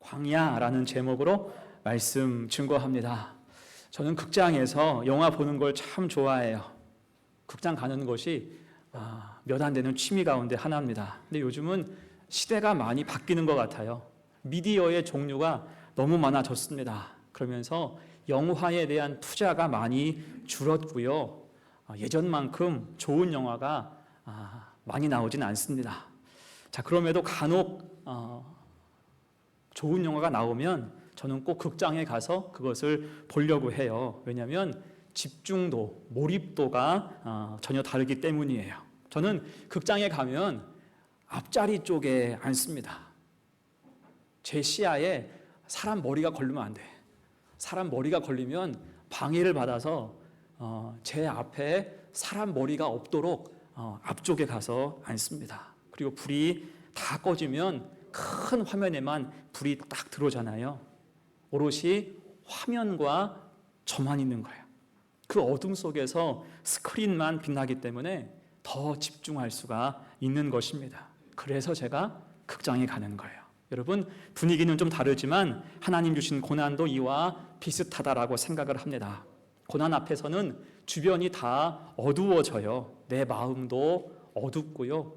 광야라는 제목으로 말씀 증거합니다. 저는 극장에서 영화 보는 걸 참 좋아해요. 극장 가는 것이 몇 안 되는 취미 가운데 하나입니다. 근데 요즘은 시대가 많이 바뀌는 것 같아요. 미디어의 종류가 너무 많아졌습니다. 그러면서 영화에 대한 투자가 많이 줄었고요. 예전만큼 좋은 영화가 많이 나오진 않습니다. 자, 그럼에도 간혹 좋은 영화가 나오면 저는 꼭 극장에 가서 그것을 보려고 해요. 왜냐하면 집중도, 몰입도가 전혀 다르기 때문이에요. 저는 극장에 가면 앞자리 쪽에 앉습니다. 제 시야에 사람 머리가 걸리면 안 돼. 사람 머리가 걸리면 방해를 받아서 제 앞에 사람 머리가 없도록 앞쪽에 가서 앉습니다. 그리고 불이 다 꺼지면 큰 화면에만 불이 딱 들어오잖아요. 오롯이 화면과 저만 있는 거예요. 그 어둠 속에서 스크린만 빛나기 때문에 더 집중할 수가 있는 것입니다. 그래서 제가 극장에 가는 거예요. 여러분, 분위기는 좀 다르지만 하나님 주신 고난도 이와 비슷하다라고 생각을 합니다. 고난 앞에서는 주변이 다 어두워져요. 내 마음도 어둡고요,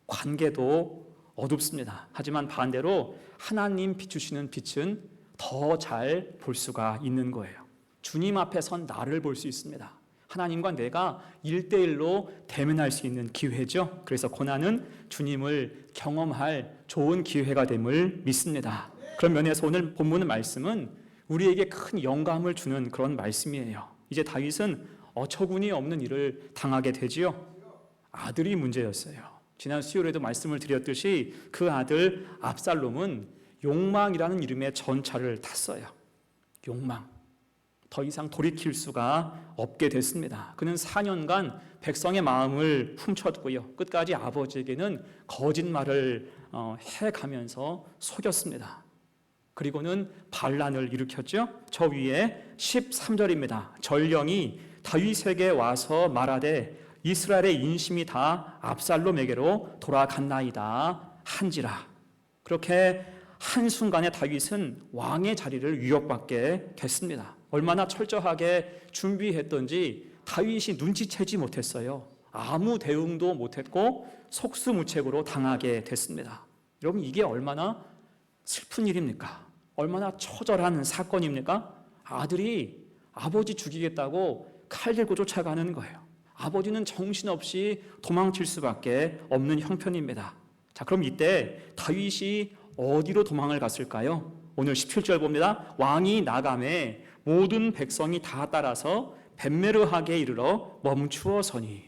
관계도 어둡습니다. 하지만 반대로 하나님 비추시는 빛은 더 잘 볼 수가 있는 거예요. 주님 앞에 선 나를 볼 수 있습니다. 하나님과 내가 1대1로 대면할 수 있는 기회죠. 그래서 고난은 주님을 경험할 좋은 기회가 됨을 믿습니다. 그런 면에서 오늘 본문 말씀은 우리에게 큰 영감을 주는 그런 말씀이에요. 이제 다윗은 어처구니 없는 일을 당하게 되지요. 아들이 문제였어요. 지난 수요일에도 말씀을 드렸듯이 그 아들 압살롬은 욕망이라는 이름의 전차를 탔어요. 욕망. 더 이상 돌이킬 수가 없게 됐습니다. 그는 4년간 백성의 마음을 훔쳤고요, 끝까지 아버지에게는 거짓말을 해가면서 속였습니다. 그리고는 반란을 일으켰죠. 저 위에 13절입니다. 전령이 다윗에게 와서 말하되 이스라엘의 인심이 다 압살롬에게로 돌아갔나이다 한지라. 그렇게 한순간에 다윗은 왕의 자리를 위협받게 됐습니다. 얼마나 철저하게 준비했던지 다윗이 눈치채지 못했어요. 아무 대응도 못했고 속수무책으로 당하게 됐습니다. 여러분, 이게 얼마나 슬픈 일입니까? 얼마나 처절한 사건입니까? 아들이 아버지 죽이겠다고 칼 들고 쫓아가는 거예요. 아버지는 정신없이 도망칠 수밖에 없는 형편입니다. 자, 그럼 이때 다윗이 어디로 도망을 갔을까요? 오늘 17절 봅니다. 왕이 나가매 모든 백성이 다 따라서 벳메르학에 이르러 멈추어서니.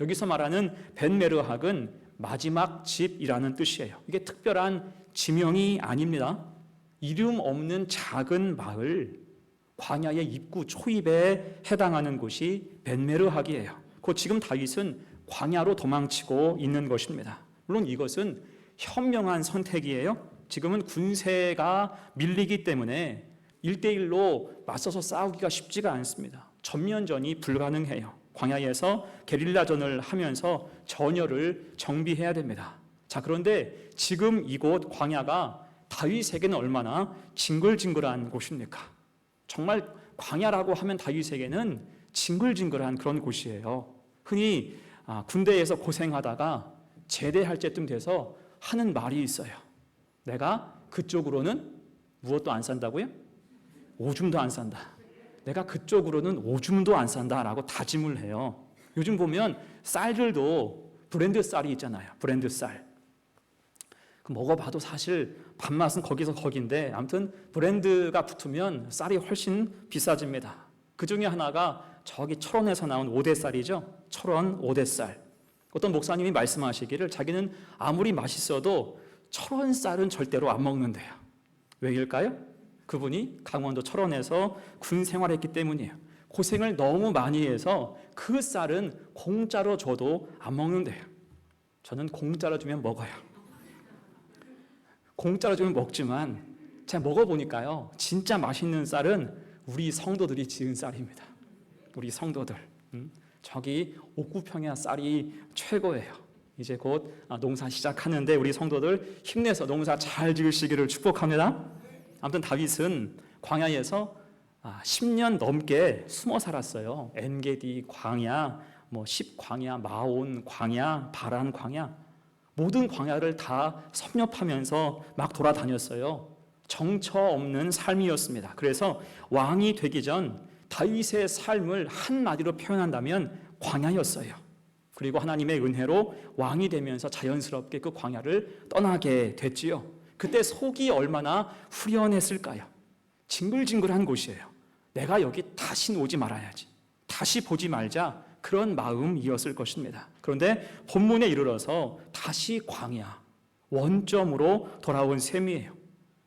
여기서 말하는 벳메르학은 마지막 집이라는 뜻이에요. 이게 특별한 지명이 아닙니다. 이름 없는 작은 마을, 광야의 입구 초입에 해당하는 곳이 벳메르학이에요. 곧 지금 다윗은 광야로 도망치고 있는 것입니다. 물론 이것은 현명한 선택이에요. 지금은 군세가 밀리기 때문에 1대1로 맞서서 싸우기가 쉽지가 않습니다. 전면전이 불가능해요. 광야에서 게릴라전을 하면서 전열을 정비해야 됩니다. 자, 그런데 지금 이곳 광야가 다윗에게는 얼마나 징글징글한 곳입니까? 정말 광야라고 하면 다윗에게는 징글징글한 그런 곳이에요. 흔히 군대에서 고생하다가 제대할 때쯤 돼서 하는 말이 있어요. 내가 그쪽으로는 무엇도 안 산다고요? 오줌도 안 산다. 내가 그쪽으로는 오줌도 안 산다라고 다짐을 해요. 요즘 보면 쌀들도 브랜드 쌀이 있잖아요. 브랜드 쌀. 먹어봐도 사실 밥맛은 거기서 거긴데 아무튼 브랜드가 붙으면 쌀이 훨씬 비싸집니다. 그 중에 하나가 저기 철원에서 나온 오대쌀이죠. 철원 오대쌀. 어떤 목사님이 말씀하시기를 자기는 아무리 맛있어도 철원 쌀은 절대로 안 먹는데요. 왜일까요? 그분이 강원도 철원에서 군 생활했기 때문이에요. 고생을 너무 많이 해서 그 쌀은 공짜로 줘도 안 먹는데요. 저는 공짜로 주면 먹어요. 공짜로 주면 먹지만 제가 먹어보니까요, 진짜 맛있는 쌀은 우리 성도들이 지은 쌀입니다. 우리 성도들. 저기 옥구평야 쌀이 최고예요. 이제 곧 농사 시작하는데 우리 성도들 힘내서 농사 잘 지으시기를 축복합니다. 아무튼 다윗은 광야에서 10년 넘게 숨어 살았어요. 엔게디 광야, 십광야, 마온 광야, 바란 광야, 모든 광야를 다 섭렵하면서 막 돌아다녔어요. 정처 없는 삶이었습니다. 그래서 왕이 되기 전 다윗의 삶을 한마디로 표현한다면 광야였어요. 그리고 하나님의 은혜로 왕이 되면서 자연스럽게 그 광야를 떠나게 됐지요. 그때 속이 얼마나 후련했을까요? 징글징글한 곳이에요. 내가 여기 다시 오지 말아야지, 다시 보지 말자, 그런 마음이었을 것입니다. 그런데 본문에 이르러서 다시 광야, 원점으로 돌아온 셈이에요.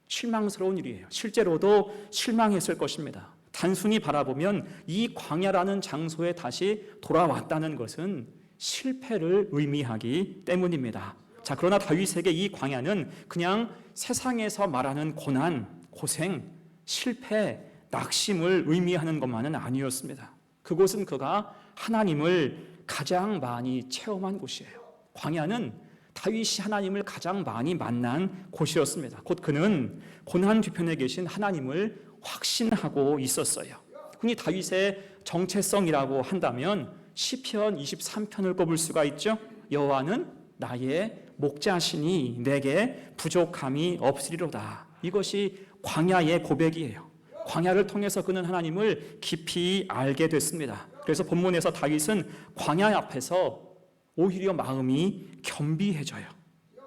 실망스러운 일이에요. 실제로도 실망했을 것입니다. 단순히 바라보면 이 광야라는 장소에 다시 돌아왔다는 것은 실패를 의미하기 때문입니다. 자, 그러나 다윗에게 이 광야는 그냥 세상에서 말하는 고난, 고생, 실패, 낙심을 의미하는 것만은 아니었습니다. 그곳은 그가 하나님을 가장 많이 체험한 곳이에요. 광야는 다윗이 하나님을 가장 많이 만난 곳이었습니다. 곧 그는 고난 뒤편에 계신 하나님을 확신하고 있었어요. 흔히 다윗의 정체성이라고 한다면 시편 23편을 꼽을 수가 있죠. 여호와는 나의 목자시니 내게 부족함이 없으리로다. 이것이 광야의 고백이에요. 광야를 통해서 그는 하나님을 깊이 알게 됐습니다. 그래서 본문에서 다윗은 광야 앞에서 오히려 마음이 겸비해져요.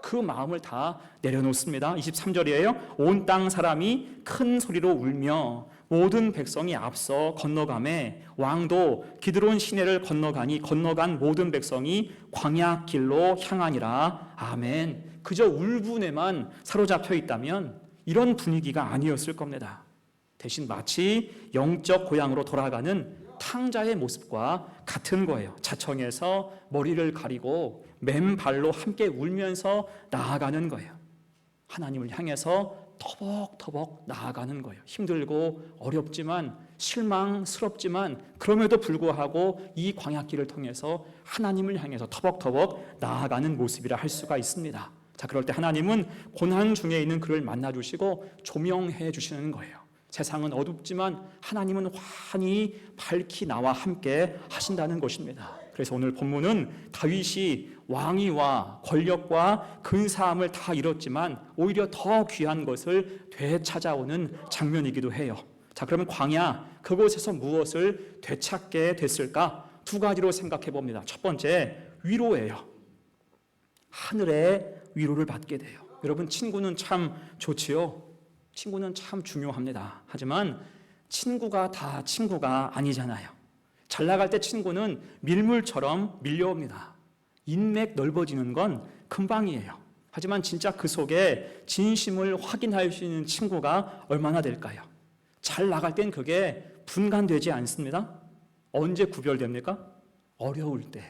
그 마음을 다 내려놓습니다. 23절이에요. 온 땅 사람이 큰 소리로 울며 모든 백성이 앞서 건너가매 왕도 기드론 시내를 건너간 모든 백성이 광야 길로 향하니라. 아멘. 그저 울분에만 사로잡혀 있다면 이런 분위기가 아니었을 겁니다. 대신 마치 영적 고향으로 돌아가는 탕자의 모습과 같은 거예요. 자청에서 머리를 가리고 맨발로 함께 울면서 나아가는 거예요. 하나님을 향해서 터벅터벅 나아가는 거예요. 힘들고 어렵지만 실망스럽지만 그럼에도 불구하고 이 광야길을 통해서 하나님을 향해서 터벅터벅 나아가는 모습이라 할 수가 있습니다. 자, 그럴 때 하나님은 고난 중에 있는 그를 만나주시고 조명해 주시는 거예요. 세상은 어둡지만 하나님은 환히 밝히 나와 함께 하신다는 것입니다. 그래서 오늘 본문은 다윗이 왕위와 권력과 근사함을 다 잃었지만 오히려 더 귀한 것을 되찾아오는 장면이기도 해요. 자, 그러면 광야, 그곳에서 무엇을 되찾게 됐을까? 두 가지로 생각해 봅니다. 첫 번째, 위로예요. 하늘의 위로를 받게 돼요. 여러분, 친구는 참 좋지요. 친구는 참 중요합니다. 하지만 친구가 다 친구가 아니잖아요. 잘 나갈 때 친구는 밀물처럼 밀려옵니다. 인맥 넓어지는 건 금방이에요. 하지만 진짜 그 속에 진심을 확인할 수 있는 친구가 얼마나 될까요? 잘 나갈 땐 그게 분간되지 않습니다. 언제 구별됩니까? 어려울 때,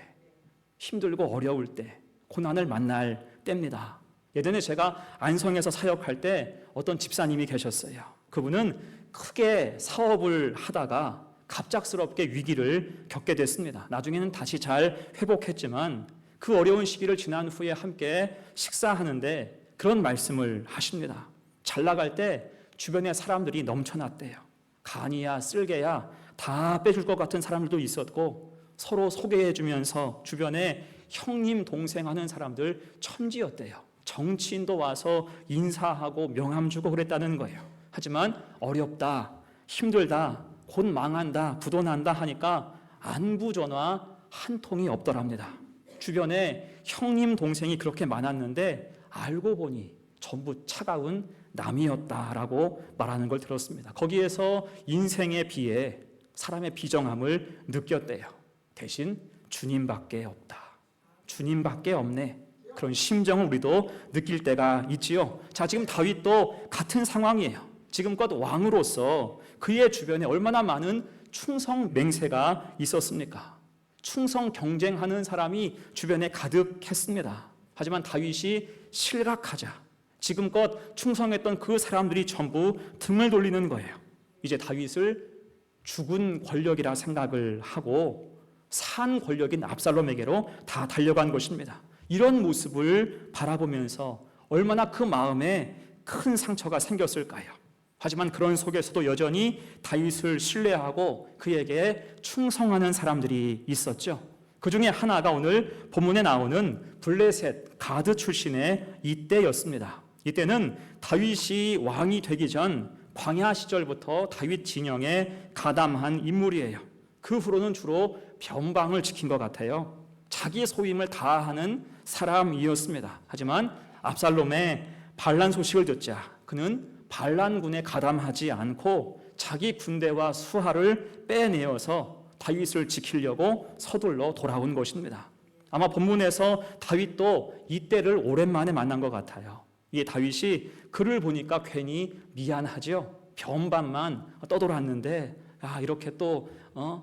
힘들고 어려울 때, 고난을 만날 때입니다. 예전에 제가 안성에서 사역할 때 어떤 집사님이 계셨어요. 그분은 크게 사업을 하다가 갑작스럽게 위기를 겪게 됐습니다. 나중에는 다시 잘 회복했지만 그 어려운 시기를 지난 후에 함께 식사하는데 그런 말씀을 하십니다. 잘 나갈 때 주변에 사람들이 넘쳐났대요. 간이야 쓸개야 다 빼줄 것 같은 사람들도 있었고 서로 소개해주면서 주변에 형님 동생 하는 사람들 천지였대요. 정치인도 와서 인사하고 명함 주고 그랬다는 거예요. 하지만 어렵다, 힘들다, 곧 망한다, 부도난다 하니까 안부 전화 한 통이 없더랍니다. 주변에 형님 동생이 그렇게 많았는데 알고 보니 전부 차가운 남이었다라고 말하는 걸 들었습니다. 거기에서 인생의 비에 사람의 비정함을 느꼈대요. 대신 주님밖에 없다. 주님밖에 없네. 그런 심정을 우리도 느낄 때가 있지요. 자, 지금 다윗도 같은 상황이에요. 지금껏 왕으로서 그의 주변에 얼마나 많은 충성 맹세가 있었습니까? 충성 경쟁하는 사람이 주변에 가득했습니다. 하지만 다윗이 실각하자 지금껏 충성했던 그 사람들이 전부 등을 돌리는 거예요. 이제 다윗을 죽은 권력이라 생각을 하고 산 권력인 압살롬에게로 다 달려간 것입니다. 이런 모습을 바라보면서 얼마나 그 마음에 큰 상처가 생겼을까요? 하지만 그런 속에서도 여전히 다윗을 신뢰하고 그에게 충성하는 사람들이 있었죠. 그 중에 하나가 오늘 본문에 나오는 블레셋 가드 출신의 이때였습니다. 이때는 다윗이 왕이 되기 전 광야 시절부터 다윗 진영에 가담한 인물이에요. 그 후로는 주로 변방을 지킨 것 같아요. 자기 소임을 다하는 사람이었습니다. 하지만 압살롬의 반란 소식을 듣자 그는 반란군에 가담하지 않고 자기 군대와 수하를 빼내어서 다윗을 지키려고 서둘러 돌아온 것입니다. 아마 본문에서 다윗도 이때를 오랜만에 만난 것 같아요. 이게 다윗이 그를 보니까 괜히 미안하죠. 변반만 떠돌았는데 이렇게 또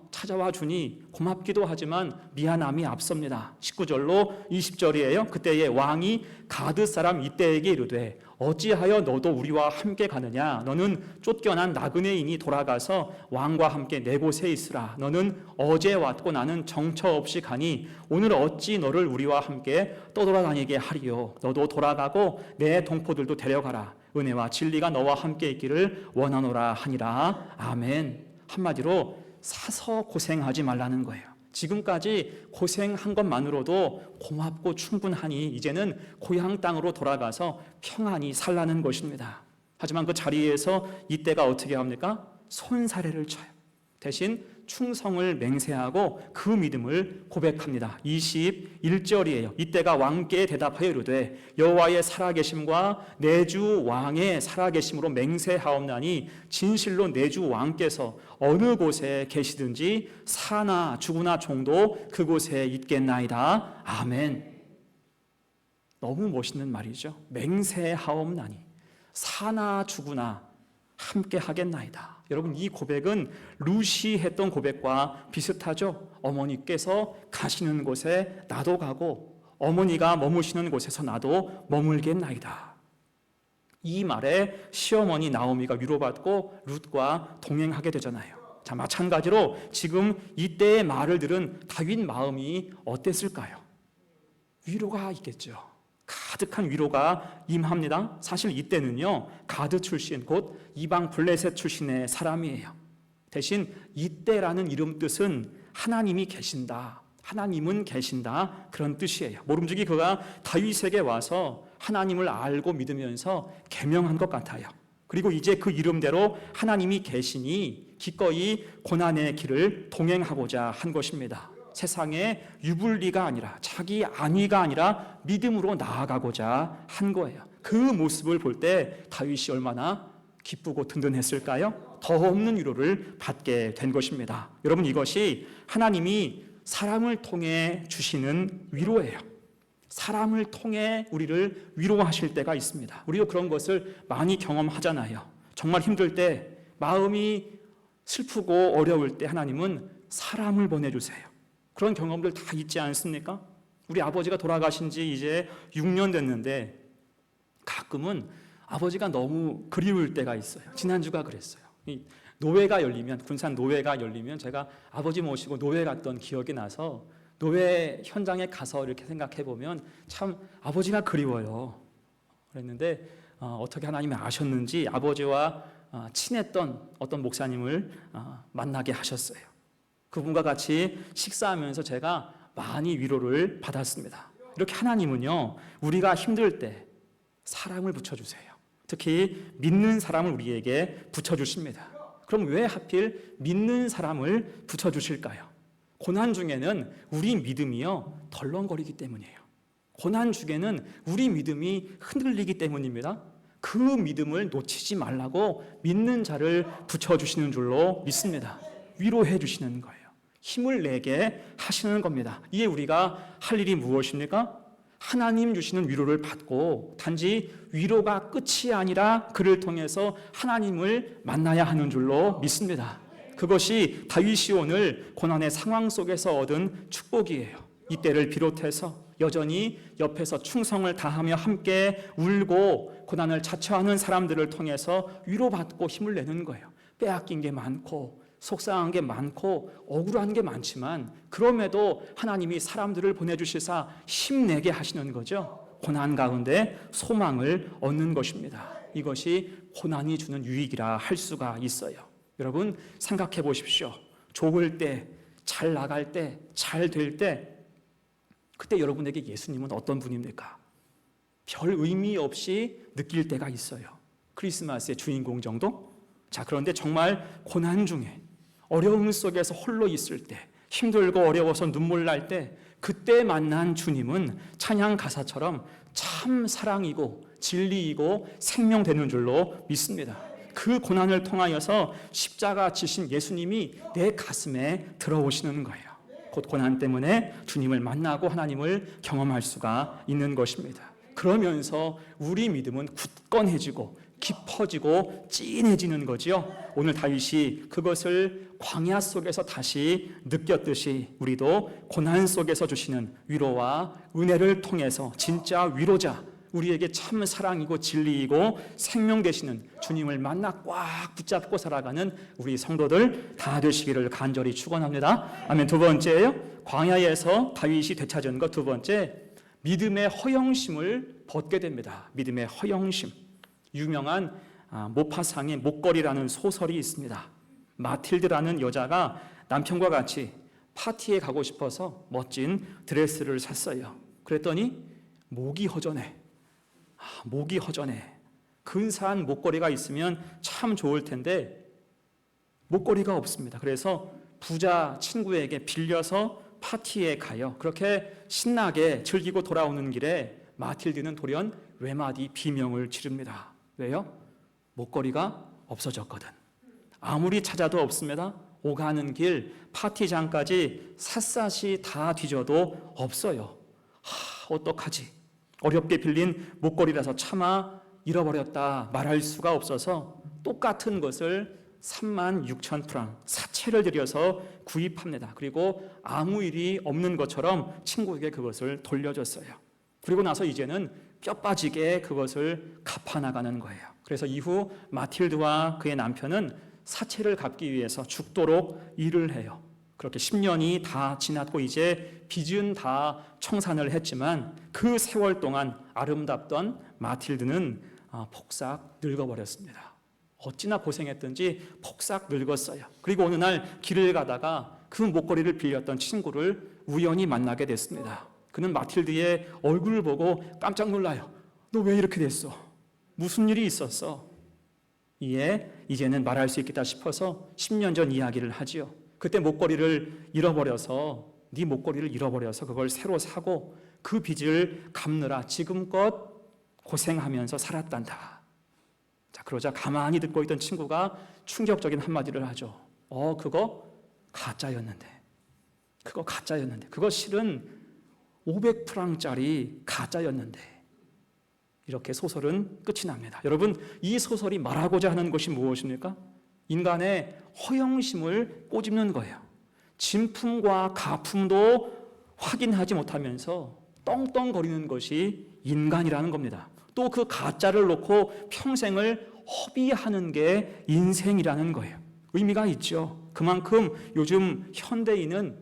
찾아와 주니 고맙기도 하지만 미안함이 앞섭니다. 19절로 20절이에요. 그때의 왕이 가드 사람 이때에게 이르되 어찌하여 너도 우리와 함께 가느냐? 너는 쫓겨난 나그네인이 돌아가서 왕과 함께 내 곳에 있으라. 너는 어제 왔고 나는 정처 없이 가니 오늘 어찌 너를 우리와 함께 떠돌아다니게 하리요? 너도 돌아가고 내 동포들도 데려가라. 은혜와 진리가 너와 함께 있기를 원하노라 하니라. 아멘. 한마디로 사서 고생하지 말라는 거예요. 지금까지 고생한 것만으로도 고맙고 충분하니 이제는 고향 땅으로 돌아가서 평안히 살라는 것입니다. 하지만 그 자리에서 이때가 어떻게 합니까? 손사래를 쳐요. 대신 충성을 맹세하고 그 믿음을 고백합니다. 21절이에요. 이때가 왕께 대답하여 이르되 여호와의 살아계심과 내 주 왕의 살아계심으로 맹세하옵나니 진실로 내 주 왕께서 어느 곳에 계시든지 사나 죽으나 종도 그곳에 있겠나이다. 아멘. 너무 멋있는 말이죠. 맹세하옵나니 사나 죽으나 함께 하겠나이다. 여러분, 이 고백은 루시 했던 고백과 비슷하죠. 어머니께서 가시는 곳에 나도 가고 어머니가 머무시는 곳에서 나도 머물겠나이다. 이 말에 시어머니 나오미가 위로받고 룻과 동행하게 되잖아요. 자, 마찬가지로 지금 이때의 말을 들은 다윗 마음이 어땠을까요? 위로가 있겠죠. 가득한 위로가 임합니다. 사실 이때는요, 가드 출신 곧 이방 블레셋 출신의 사람이에요. 대신 이때라는 이름 뜻은 하나님이 계신다, 하나님은 계신다, 그런 뜻이에요. 모름지기 그가 다윗에게 와서 하나님을 알고 믿으면서 계명한 것 같아요. 그리고 이제 그 이름대로 하나님이 계시니 기꺼이 고난의 길을 동행하고자 한 것입니다. 세상에 유불리가 아니라 자기 안위가 아니라 믿음으로 나아가고자 한 거예요. 그 모습을 볼 때 다윗이 얼마나 기쁘고 든든했을까요? 더 없는 위로를 받게 된 것입니다. 여러분, 이것이 하나님이 사람을 통해 주시는 위로예요. 사람을 통해 우리를 위로하실 때가 있습니다. 우리도 그런 것을 많이 경험하잖아요. 정말 힘들 때, 마음이 슬프고 어려울 때 하나님은 사람을 보내주세요. 그런 경험들 다 있지 않습니까? 우리 아버지가 돌아가신 지 이제 6년 됐는데 가끔은 아버지가 너무 그리울 때가 있어요. 지난주가 그랬어요. 노회가 열리면, 군산 노회가 열리면 제가 아버지 모시고 노회 갔던 기억이 나서 노회 현장에 가서 이렇게 생각해 보면 참 아버지가 그리워요. 그랬는데 어떻게 하나님이 아셨는지 아버지와 친했던 어떤 목사님을 만나게 하셨어요. 그분과 같이 식사하면서 제가 많이 위로를 받았습니다. 이렇게 하나님은요, 우리가 힘들 때 사람을 붙여주세요. 특히 믿는 사람을 우리에게 붙여주십니다. 그럼 왜 하필 믿는 사람을 붙여주실까요? 고난 중에는 우리 믿음이요, 덜렁거리기 때문이에요. 고난 중에는 우리 믿음이 흔들리기 때문입니다. 그 믿음을 놓치지 말라고 믿는 자를 붙여주시는 줄로 믿습니다. 위로해 주시는 거예요. 힘을 내게 하시는 겁니다. 이게 우리가 할 일이 무엇입니까? 하나님 주시는 위로를 받고 단지 위로가 끝이 아니라 그를 통해서 하나님을 만나야 하는 줄로 믿습니다. 그것이 다윗이 오늘 고난의 상황 속에서 얻은 축복이에요. 이때를 비롯해서 여전히 옆에서 충성을 다하며 함께 울고 고난을 자처하는 사람들을 통해서 위로받고 힘을 내는 거예요. 빼앗긴 게 많고 속상한 게 많고 억울한 게 많지만 그럼에도 하나님이 사람들을 보내주시사 힘내게 하시는 거죠. 고난 가운데 소망을 얻는 것입니다. 이것이 고난이 주는 유익이라 할 수가 있어요. 여러분 생각해 보십시오. 좋을 때, 잘 나갈 때, 잘 될 때, 그때 여러분에게 예수님은 어떤 분입니까? 별 의미 없이 느낄 때가 있어요. 크리스마스의 주인공 정도? 자, 그런데 정말 고난 중에, 어려움 속에서 홀로 있을 때, 힘들고 어려워서 눈물 날 때, 그때 만난 주님은 찬양 가사처럼 참 사랑이고 진리이고 생명되는 줄로 믿습니다. 그 고난을 통하여서 십자가 지신 예수님이 내 가슴에 들어오시는 거예요. 곧 고난 때문에 주님을 만나고 하나님을 경험할 수가 있는 것입니다. 그러면서 우리 믿음은 굳건해지고 깊어지고 찐해지는 거지요. 오늘 다윗이 그것을 광야 속에서 다시 느꼈듯이 우리도 고난 속에서 주시는 위로와 은혜를 통해서 진짜 위로자, 우리에게 참 사랑이고 진리이고 생명 되시는 주님을 만나 꽉 붙잡고 살아가는 우리 성도들 다 되시기를 간절히 축원합니다. 아멘. 두 번째예요. 광야에서 다윗이 되찾은 것 두 번째, 믿음의 허영심을 벗게 됩니다. 믿음의 허영심. 유명한 모파상의 목걸이라는 소설이 있습니다. 마틸드라는 여자가 남편과 같이 파티에 가고 싶어서 멋진 드레스를 샀어요. 그랬더니 목이 허전해. 목이 허전해. 근사한 목걸이가 있으면 참 좋을 텐데 목걸이가 없습니다. 그래서 부자 친구에게 빌려서 파티에 가요. 그렇게 신나게 즐기고 돌아오는 길에 마틸드는 돌연 외마디 비명을 지릅니다. 왜요? 목걸이가 없어졌거든. 아무리 찾아도 없습니다. 오가는 길 파티장까지 샅샅이 다 뒤져도 없어요. 어떡하지? 어렵게 빌린 목걸이라서 차마 잃어버렸다 말할 수가 없어서 똑같은 것을 36,000프랑 사채를 들여서 구입합니다. 그리고 아무 일이 없는 것처럼 친구에게 그것을 돌려줬어요. 그리고 나서 이제는 뼈 빠지게 그것을 갚아나가는 거예요. 그래서 이후 마틸드와 그의 남편은 사채를 갚기 위해서 죽도록 일을 해요. 그렇게 10년이 다 지났고 이제 빚은 다 청산을 했지만 그 세월 동안 아름답던 마틸드는 폭삭 늙어버렸습니다. 어찌나 고생했든지 폭삭 늙었어요. 그리고 어느 날 길을 가다가 그 목걸이를 빌렸던 친구를 우연히 만나게 됐습니다. 그는 마틸드의 얼굴을 보고 깜짝 놀라요. 너 왜 이렇게 됐어? 무슨 일이 있었어? 이제는 말할 수 있겠다 싶어서 10년 전 이야기를 하지요. 그때 목걸이를 잃어버려서 네 목걸이를 잃어버려서 그걸 새로 사고 그 빚을 갚느라 지금껏 고생하면서 살았단다. 자, 그러자 가만히 듣고 있던 친구가 충격적인 한마디를 하죠. 그거 가짜였는데. 그거 실은 500프랑짜리 가짜였는데. 이렇게 소설은 끝이 납니다. 여러분, 이 소설이 말하고자 하는 것이 무엇입니까? 인간의 허영심을 꼬집는 거예요. 진품과 가품도 확인하지 못하면서 떵떵거리는 것이 인간이라는 겁니다. 또 그 가짜를 놓고 평생을 허비하는 게 인생이라는 거예요. 의미가 있죠. 그만큼 요즘 현대인은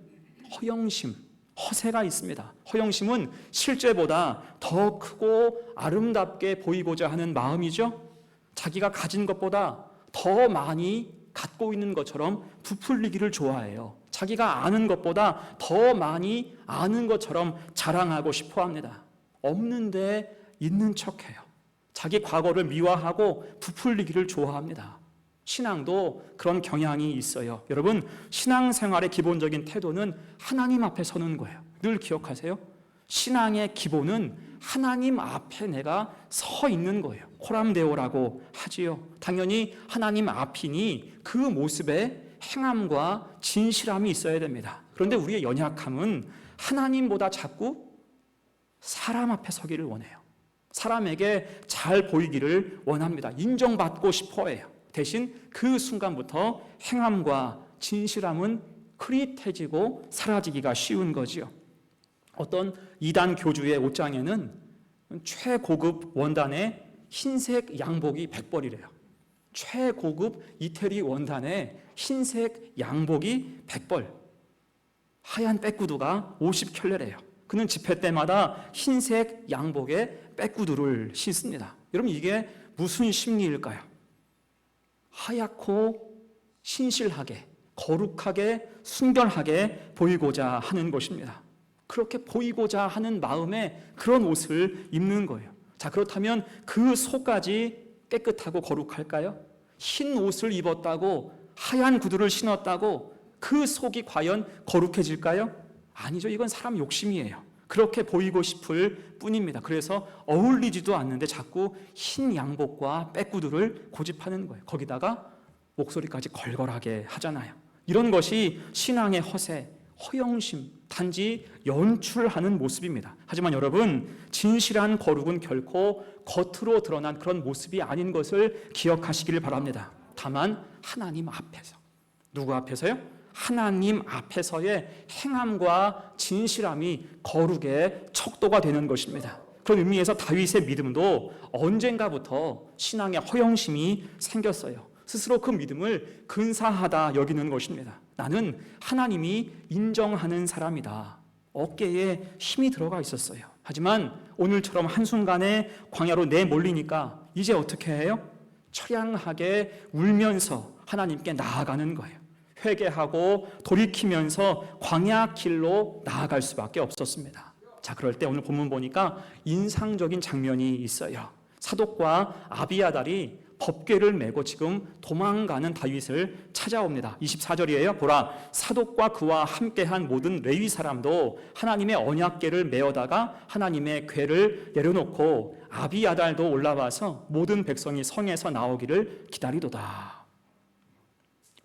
허영심, 허세가 있습니다. 허영심은 실제보다 더 크고 아름답게 보이고자 하는 마음이죠. 자기가 가진 것보다 더 많이 갖고 있는 것처럼 부풀리기를 좋아해요. 자기가 아는 것보다 더 많이 아는 것처럼 자랑하고 싶어 합니다. 없는데 있는 척해요. 자기 과거를 미화하고 부풀리기를 좋아합니다. 신앙도 그런 경향이 있어요. 여러분, 신앙생활의 기본적인 태도는 하나님 앞에 서는 거예요. 늘 기억하세요. 신앙의 기본은 하나님 앞에 내가 서 있는 거예요. 코람데오라고 하지요. 당연히 하나님 앞이니 그 모습에 행함과 진실함이 있어야 됩니다. 그런데 우리의 연약함은 하나님보다 자꾸 사람 앞에 서기를 원해요. 사람에게 잘 보이기를 원합니다. 인정받고 싶어 해요. 대신 그 순간부터 행함과 진실함은 흐릿해지고 사라지기가 쉬운 거지요. 어떤 이단 교주의 옷장에는 최고급 원단의 흰색 양복이 100벌이래요. 최고급 이태리 원단의 흰색 양복이 100벌. 하얀 백구두가 50켤레래요. 그는 집회 때마다 흰색 양복에 백구두를 신습니다. 여러분, 이게 무슨 심리일까요? 하얗고 신실하게, 거룩하게, 순결하게 보이고자 하는 것입니다. 그렇게 보이고자 하는 마음에 그런 옷을 입는 거예요. 자, 그렇다면 그 속까지 깨끗하고 거룩할까요? 흰 옷을 입었다고, 하얀 구두를 신었다고 그 속이 과연 거룩해질까요? 아니죠. 이건 사람 욕심이에요. 그렇게 보이고 싶을 뿐입니다. 그래서 어울리지도 않는데 자꾸 흰 양복과 빼구두를 고집하는 거예요. 거기다가 목소리까지 걸걸하게 하잖아요. 이런 것이 신앙의 허세, 허영심, 단지 연출하는 모습입니다. 하지만 여러분, 진실한 거룩은 결코 겉으로 드러난 그런 모습이 아닌 것을 기억하시기를 바랍니다. 다만 하나님 앞에서. 누구 앞에서요? 하나님 앞에서의 행함과 진실함이 거룩의 척도가 되는 것입니다. 그런 의미에서 다윗의 믿음도 언젠가부터 신앙의 허영심이 생겼어요. 스스로 그 믿음을 근사하다 여기는 것입니다. 나는 하나님이 인정하는 사람이다. 어깨에 힘이 들어가 있었어요. 하지만 오늘처럼 한순간에 광야로 내몰리니까 이제 어떻게 해요? 처량하게 울면서 하나님께 나아가는 거예요. 회개하고 돌이키면서 광야 길로 나아갈 수밖에 없었습니다. 자, 그럴 때 오늘 본문 보니까 인상적인 장면이 있어요. 사독과 아비아달이 법궤를 메고 지금 도망가는 다윗을 찾아옵니다. 24절이에요. 보라, 사독과 그와 함께한 모든 레위 사람도 하나님의 언약궤를 메어다가 하나님의 궤를 내려놓고 아비아달도 올라와서 모든 백성이 성에서 나오기를 기다리도다.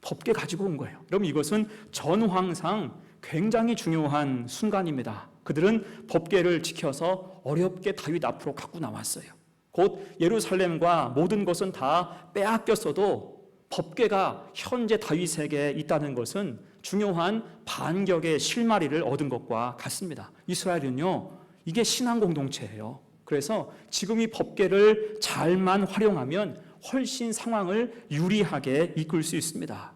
법궤 가지고 온 거예요. 여러분, 이것은 전황상 굉장히 중요한 순간입니다. 그들은 법궤를 지켜서 어렵게 다윗 앞으로 갖고 나왔어요. 곧 예루살렘과 모든 것은 다 빼앗겼어도 법궤가 현재 다윗에게 있다는 것은 중요한 반격의 실마리를 얻은 것과 같습니다. 이스라엘은요, 이게 신앙 공동체예요. 그래서 지금 이 법궤를 잘만 활용하면 훨씬 상황을 유리하게 이끌 수 있습니다.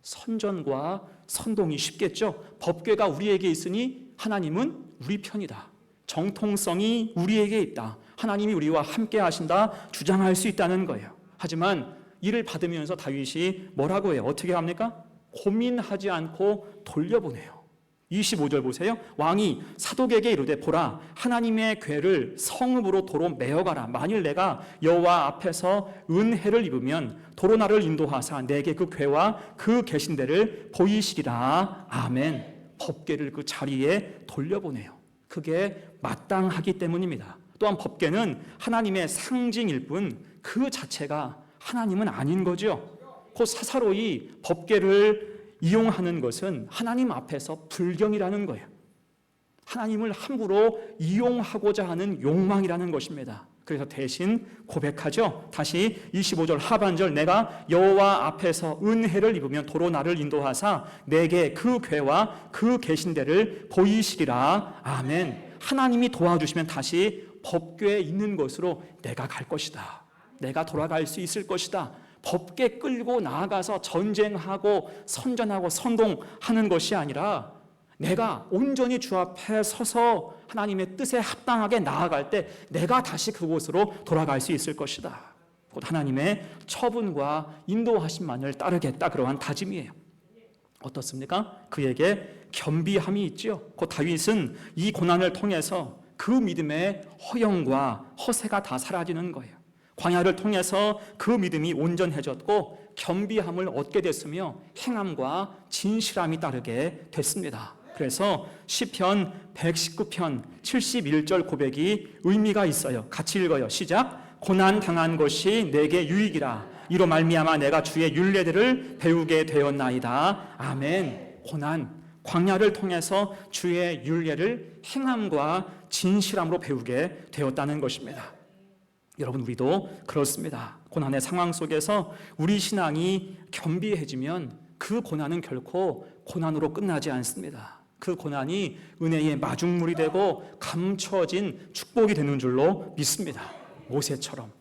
선전과 선동이 쉽겠죠. 법궤가 우리에게 있으니 하나님은 우리 편이다. 정통성이 우리에게 있다. 하나님이 우리와 함께 하신다 주장할 수 있다는 거예요. 하지만 이를 받으면서 다윗이 뭐라고 해요? 어떻게 합니까? 고민하지 않고 돌려보내요. 25절 보세요. 왕이 사독에게 이르되 보라, 하나님의 궤를 성읍으로 도로 메어가라. 만일 내가 여호와 앞에서 은혜를 입으면 도로 나를 인도하사 내게 그 궤와 그 계신 데를 보이시리라. 아멘. 법궤를 그 자리에 돌려보내요. 그게 마땅하기 때문입니다. 또한 법궤는 하나님의 상징일 뿐 그 자체가 하나님은 아닌 거죠. 그 사사로이 법궤를 이용하는 것은 하나님 앞에서 불경이라는 거예요. 하나님을 함부로 이용하고자 하는 욕망이라는 것입니다. 그래서 대신 고백하죠. 다시 25절 하반절, 내가 여호와 앞에서 은혜를 입으면 도로 나를 인도하사 내게 그 궤와 그 계신 데를 보이시리라. 아멘. 하나님이 도와주시면 다시 법궤에 있는 것으로 내가 갈 것이다. 내가 돌아갈 수 있을 것이다. 법궤 끌고 나아가서 전쟁하고 선전하고 선동하는 것이 아니라 내가 온전히 주 앞에 서서 하나님의 뜻에 합당하게 나아갈 때 내가 다시 그곳으로 돌아갈 수 있을 것이다. 곧 하나님의 처분과 인도하심만을 따르겠다. 그러한 다짐이에요. 어떻습니까? 그에게 겸비함이 있죠. 곧 다윗은 이 고난을 통해서 그 믿음의 허영과 허세가 다 사라지는 거예요. 광야를 통해서 그 믿음이 온전해졌고 겸비함을 얻게 됐으며 행함과 진실함이 따르게 됐습니다. 그래서 시편 119편 71절 고백이 의미가 있어요. 같이 읽어요. 시작. 고난 당한 것이 내게 유익이라. 이로 말미암아 내가 주의 율례들을 배우게 되었나이다. 아멘. 고난, 광야를 통해서 주의 율례를 행함과 진실함으로 배우게 되었다는 것입니다. 여러분, 우리도 그렇습니다. 고난의 상황 속에서 우리 신앙이 겸비해지면 그 고난은 결코 고난으로 끝나지 않습니다. 그 고난이 은혜의 마중물이 되고 감춰진 축복이 되는 줄로 믿습니다. 모세처럼,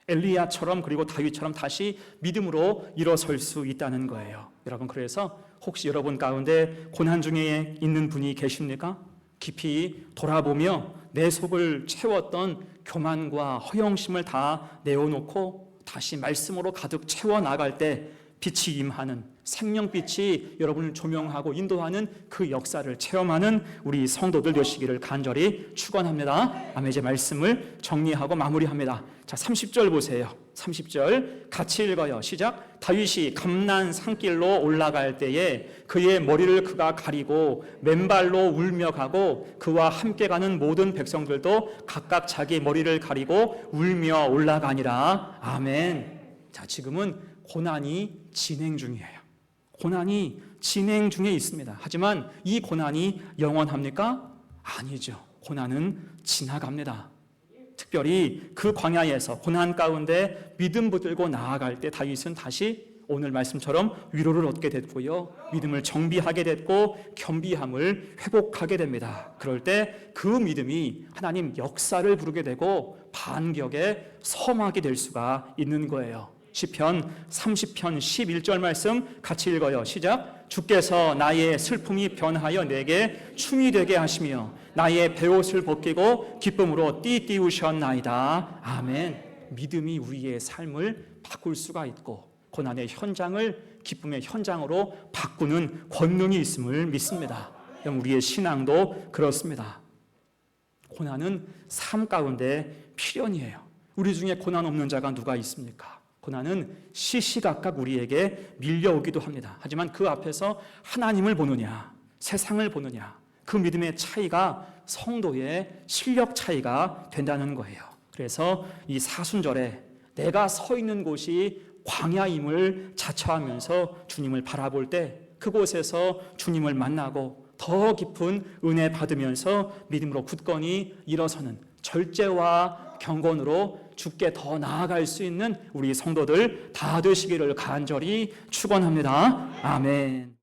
엘리야처럼, 그리고 다윗처럼 다시 믿음으로 일어설 수 있다는 거예요. 여러분, 그래서 혹시 여러분 가운데 고난 중에 있는 분이 계십니까? 깊이 돌아보며 내 속을 채웠던 교만과 허영심을 다 내어놓고 다시 말씀으로 가득 채워 나갈 때 빛이 임하는, 생명빛이 여러분을 조명하고 인도하는 그 역사를 체험하는 우리 성도들 되시기를 간절히 축원합니다. 아멘. 이제 말씀을 정리하고 마무리합니다. 자, 30절 보세요. 30절 같이 읽어요. 시작. 다윗이 감난 산길로 올라갈 때에 그의 머리를 그가 가리고 맨발로 울며 가고 그와 함께 가는 모든 백성들도 각각 자기 머리를 가리고 울며 올라가니라. 아멘. 자, 지금은 고난이 진행 중이에요. 고난이 진행 중에 있습니다. 하지만 이 고난이 영원합니까? 아니죠. 고난은 지나갑니다. 특별히 그 광야에서 고난 가운데 믿음 붙들고 나아갈 때 다윗은 다시 오늘 말씀처럼 위로를 얻게 됐고요. 믿음을 정비하게 됐고 겸비함을 회복하게 됩니다. 그럴 때 그 믿음이 하나님 역사를 부르게 되고 반격에 섬하게 될 수가 있는 거예요. 시편 30편 11절 말씀 같이 읽어요. 시작. 주께서 나의 슬픔이 변하여 내게 춤이 되게 하시며 나의 베옷을 벗기고 기쁨으로 띠띠우셨나이다. 아멘. 믿음이 우리의 삶을 바꿀 수가 있고 고난의 현장을 기쁨의 현장으로 바꾸는 권능이 있음을 믿습니다. 우리의 신앙도 그렇습니다. 고난은 삶 가운데 필연이에요. 우리 중에 고난 없는 자가 누가 있습니까? 고난은 시시각각 우리에게 밀려오기도 합니다. 하지만 그 앞에서 하나님을 보느냐, 세상을 보느냐, 그 믿음의 차이가 성도의 실력 차이가 된다는 거예요. 그래서 이 사순절에 내가 서 있는 곳이 광야임을 자처하면서 주님을 바라볼 때 그곳에서 주님을 만나고 더 깊은 은혜 받으면서 믿음으로 굳건히 일어서는 절제와 경건으로 주께 더 나아갈 수 있는 우리 성도들 다 되시기를 간절히 축원합니다. 아멘.